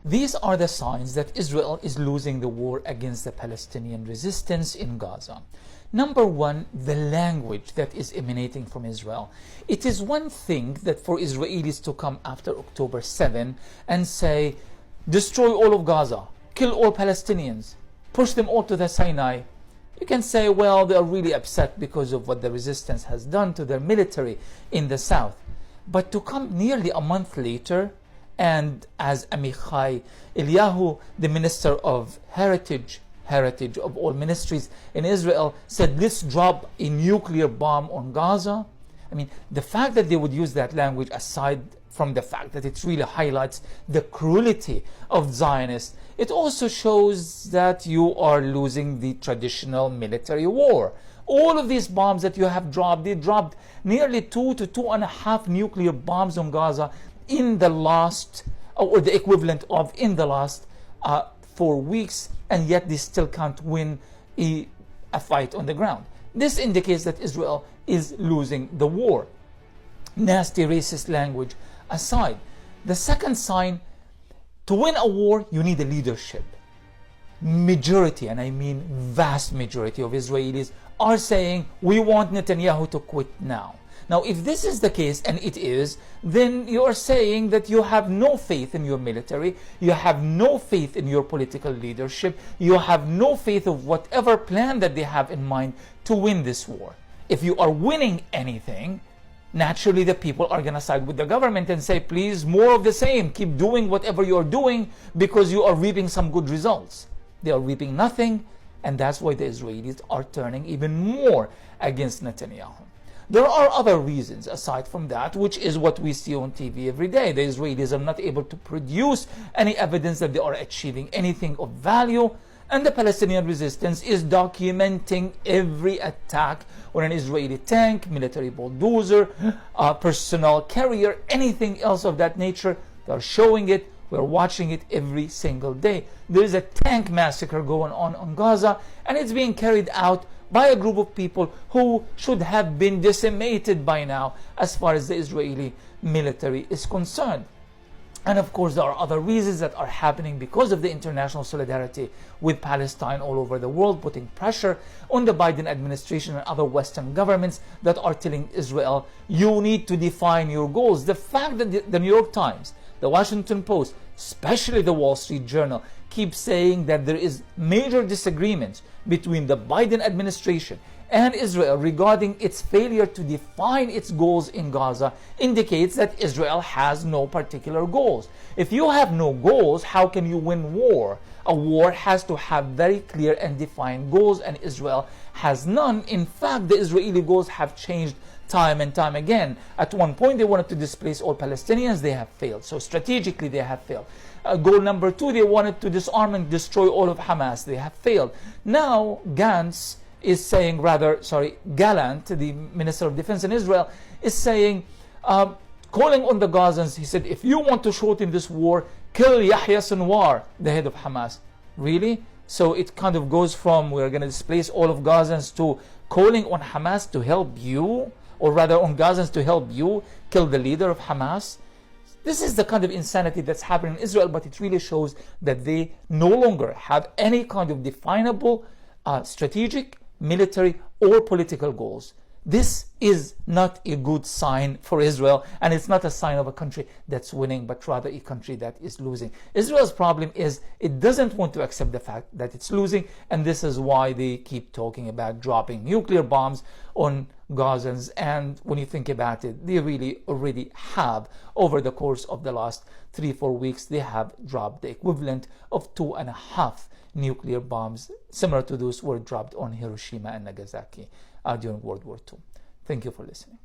These are the signs that Israel is losing the war against the Palestinian resistance in Gaza. Number one, the language that is emanating from Israel. It is one thing that for Israelis to come after October 7 and say, destroy all of Gaza, kill all Palestinians, push them all to the Sinai. You can say, well, they are really upset because of what the resistance has done to their military in the south. But to come nearly a month later, and as Amichai Eliyahu, the Minister of Heritage of all ministries in Israel, said, let's drop a nuclear bomb on Gaza. I mean, the fact that they would use that language, aside from the fact that it really highlights the cruelty of Zionists, it also shows that you are losing the traditional military war. All of these bombs that you have dropped, they dropped nearly 2 to 2.5 nuclear bombs on Gaza in the last, or the equivalent of in the last 4 weeks, and yet they still can't win a fight on the ground. This indicates that Israel is losing the war. Nasty racist language aside. The second sign, to win a war, you need a leadership. Majority, and I mean vast majority of Israelis are saying, we want Netanyahu to quit now. Now, if this is the case, and it is, then you are saying that you have no faith in your military, you have no faith in your political leadership, you have no faith of whatever plan that they have in mind to win this war. If you are winning anything, naturally the people are going to side with the government and say, please, more of the same, keep doing whatever you are doing because you are reaping some good results. They are reaping nothing, and that's why the Israelis are turning even more against Netanyahu. There are other reasons aside from that, which is what we see on TV every day. The Israelis are not able to produce any evidence that they are achieving anything of value, and the Palestinian resistance is documenting every attack on an Israeli tank, military bulldozer, personal carrier, anything else of that nature. They are showing it. We're watching it every single day. There is a tank massacre going on Gaza, and it's being carried out by a group of people who should have been decimated by now as far as the Israeli military is concerned. And of course, there are other reasons that are happening because of the international solidarity with Palestine all over the world, putting pressure on the Biden administration and other Western governments that are telling Israel, you need to define your goals. The fact that the New York Times, the Washington Post, especially the Wall Street Journal, keep saying that there is major disagreements between the Biden administration and Israel regarding its failure to define its goals in Gaza indicates that Israel has no particular goals. If you have no goals, how can you win war? A war has to have very clear and defined goals, and Israel has none. In fact, the Israeli goals have changed time and time again. At one point, they wanted to displace all Palestinians. They have failed. So strategically, they have failed. Goal number 2, they wanted to disarm and destroy all of Hamas. They have failed. Now, Gallant, the Minister of Defense in Israel, is saying, calling on the Gazans, he said, if you want to shorten this war, kill Yahya Sinwar, the head of Hamas. Really? So it kind of goes from, we're going to displace all of Gazans, to calling on Hamas to help you, or rather on Gazans to help you kill the leader of Hamas. This is the kind of insanity that's happening in Israel, but it really shows that they no longer have any kind of definable strategic, military, or political goals. This is not a good sign for Israel, and it's not a sign of a country that's winning, but rather a country that is losing. Israel's problem is it doesn't want to accept the fact that it's losing, and this is why they keep talking about dropping nuclear bombs on Gazans. And when you think about it, they really already have, over the course of the last 3-4 weeks, they have dropped the equivalent of 2.5 nuclear bombs, similar to those were dropped on Hiroshima and Nagasaki during World War II. Thank you for listening.